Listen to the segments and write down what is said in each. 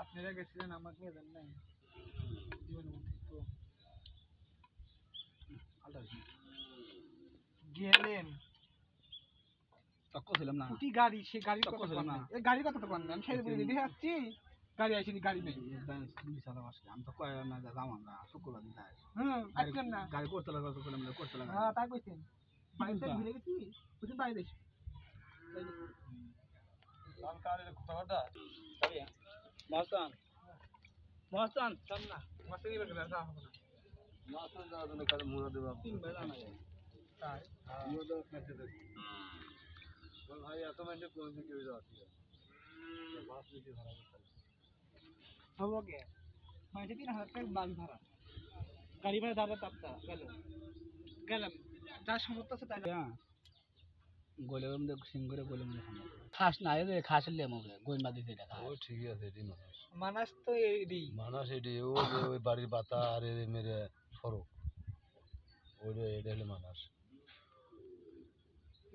আপনারা গেছিলেন আমাকে জানেন নাই জীবন তো গেলেন ছিলাম না ফুটি গাড়ি সে গাড়ির কথা বলেন না এই গাড়ির কথা তো বলেন আমি সেই বলে রেডি যাচ্ছি গাড়ি আইছিনি গাড়ি নেই আমি তো কয় না যাম আমরা শুক্রবার দিন আসলেন না গাড়ি করতে লাগা হ্যাঁ তাই কইছেন বাড়িতে ঘুরে গেছি বুঝুন বাইরে এসে লাল কারের কথাটা তবে মস্তান মস্তান চান না মাসে দিবে গেল যা হবে না মস্তান যাওয়ার জন্য কালে মুড়া দেব তিন বেলা না তাই মুড়া দেব কাছে দেব বল ভাই এত মাইন্ডে কোন দিকে যাচ্ছি বাস দিকে ভাড়া করতে হবো কে মাঝে 3000 টাকা বাস ভাড়া গাড়ি ভাড়া দাদা তাপতা গেলাম যার সমর্থ আছে তাই গোলে মধ্যে সিঙ্গুরে গোলে মধ্যে খাস না এই খাস লে মগে গোইমা দিতে দেখা ও ঠিকই আছে এডি মানাস তো এডি মানাস এডি ও যে ওই বাড়ির পাতা আর এই মেরে ফরক ওই যে এডি হলো মানাস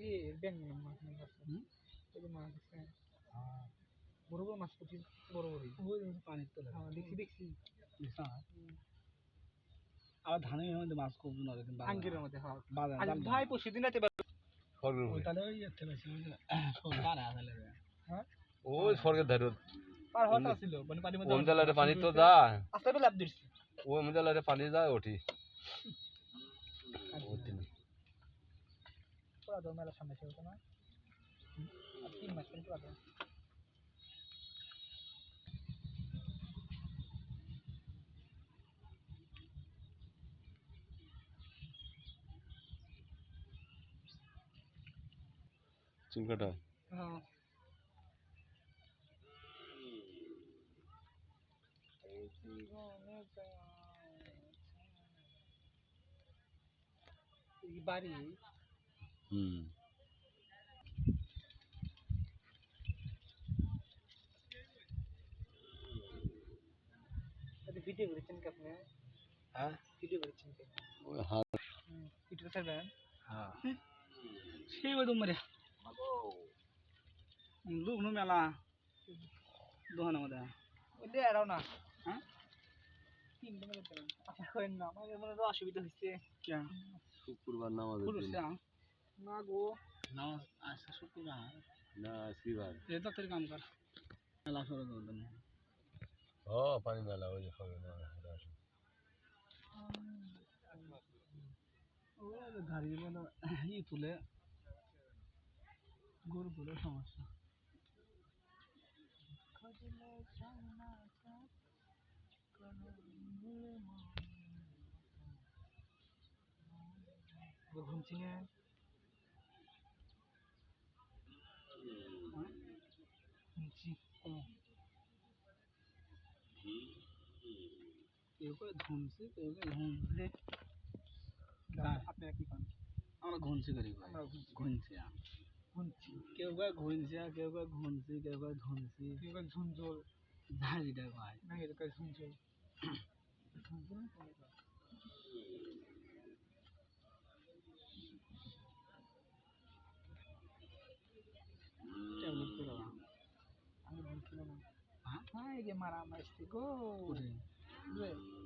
এই ব্যাং মাছ এই মাছ আছে বড় বড় মাছ পুঁটি বড় বড় ওই পানি তো দেখছি দেখছি আর ধানের মধ্যে মাছ খুব না কিন্তু আঙ্গিরের মধ্যে হ্যাঁ বাজার আজ ভাই পরশু দিন রাতে ওই তাহলে ওই একটা বেশি কারা তাহলে হ্যাঁ ওই স্বর্গের ধারে পার হতা ছিল মানে পানির মধ্যে ওই জায়গায় পানি তো যায় আস্তে করে লাভ দিছি ওই জায়গায় পানি যায় ওঠি ওঠি পুরা দমেলা সামনে ছিল না আর 3 মাস কিন্তু পুরা চিংকাটা হ্যাঁ এই বাড়ি এটা ভিডিও করেছেন কি আপনি হ্যাঁ ভিডিও করেছেন কি ওই হ্যাঁ ভিডিও ছাড়বেন হ্যাঁ সেই ওই তোমরা লোক নো মেলা দোকান আমাদের ওইটা এরাও না হ্যাঁ 3 দিন করতে আচ্ছা করেন না আমার মনে তো অসুবিধা হচ্ছে কি শুক্রবার নামাজ না গো নামাজ আজকে শুক্রবার না শনিবার এটা তোর কাম কর মেলা শুরু করে দেন ও পানি মেলা ওই যে হবে না ওই গাড়ি মানে ই তুলে গরু তুলে সমস্যা ঘুমছি না ঘুমছি কেউ করে ঘুমছে কেউ করে ঘুমছে আপনারা কি করেন আমরা ঘুমছি করি আমরা ঘুমছি ঘুমছি কেউ করে ঘুমছে কেউ করে ঘুমছি কেউ করে ধুনছি কেউ করে ঝুনঝোল যা যেটা ভাই না এটা করে ঝুনঝোল ঝুনঝোল ট্যাবলেট করে আমি বলছিলাম না হ্যাঁ এই যে মারা মারছি গো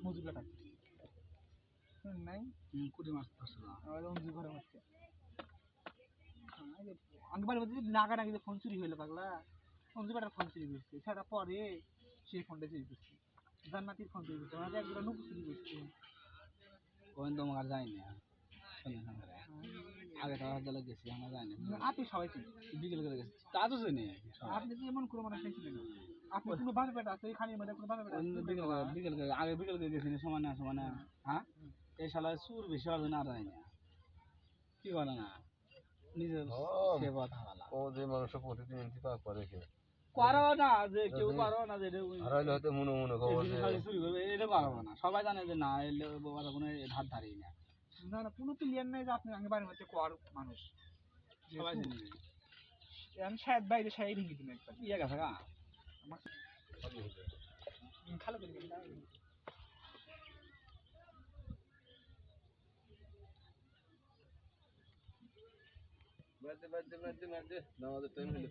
মজুর কাটা নাই কুড়ি মাস ধরছিল আমাদের অঞ্জু ঘরে মারছে আমি বাড়ির মধ্যে নাগা নাগিতে ফোন চুরি হইলো পাগলা অঞ্জু কাটার ফোন চুরি করছে সেটা পরে সেই ফোনটা চুরি করছে জান্নাতির ফোন চুরি করছে আমাদের একজন নুকু চুরি করছে ওখানে তো আমার যায়নি আগে তো হাজার গেছি আমরা যাইনি আপনি সবাই চিনি বিকেল করে গেছি তা তো জানি আপনি তো এমন কোনো মানুষ ছিলেন আপনি কোনো বাপে পেটা আছে এই খানির মধ্যে কোনো বাপে পেটা বিকেল করে আগে বিকেল করে গেছি সমান না সমান হ্যাঁ এই শালা সুর বেশি হবে না যাই না কি বলে না নিজের সেবা থাকা ও যে মানুষ প্রতিদিন ইন্তিফা করে কেউ করো না যে কেউ করো না যে হারাইলে হয়তো মনে মনে খবর চুরি করবে এটা পারবো না সবাই জানে যে না এলে বাবা কোনো ধার ধারেই না না না কোনো ক্লিয়ার নেই যে আপনি আগে বাড়ির মধ্যে কর মানুষ সবাই জানে আমি সাহেব বাইরে সাহেব ভেঙে দিন একবার ইয়ে গেছে গা আমার খালো করে দিন মারতে নামাজের টাইম হলো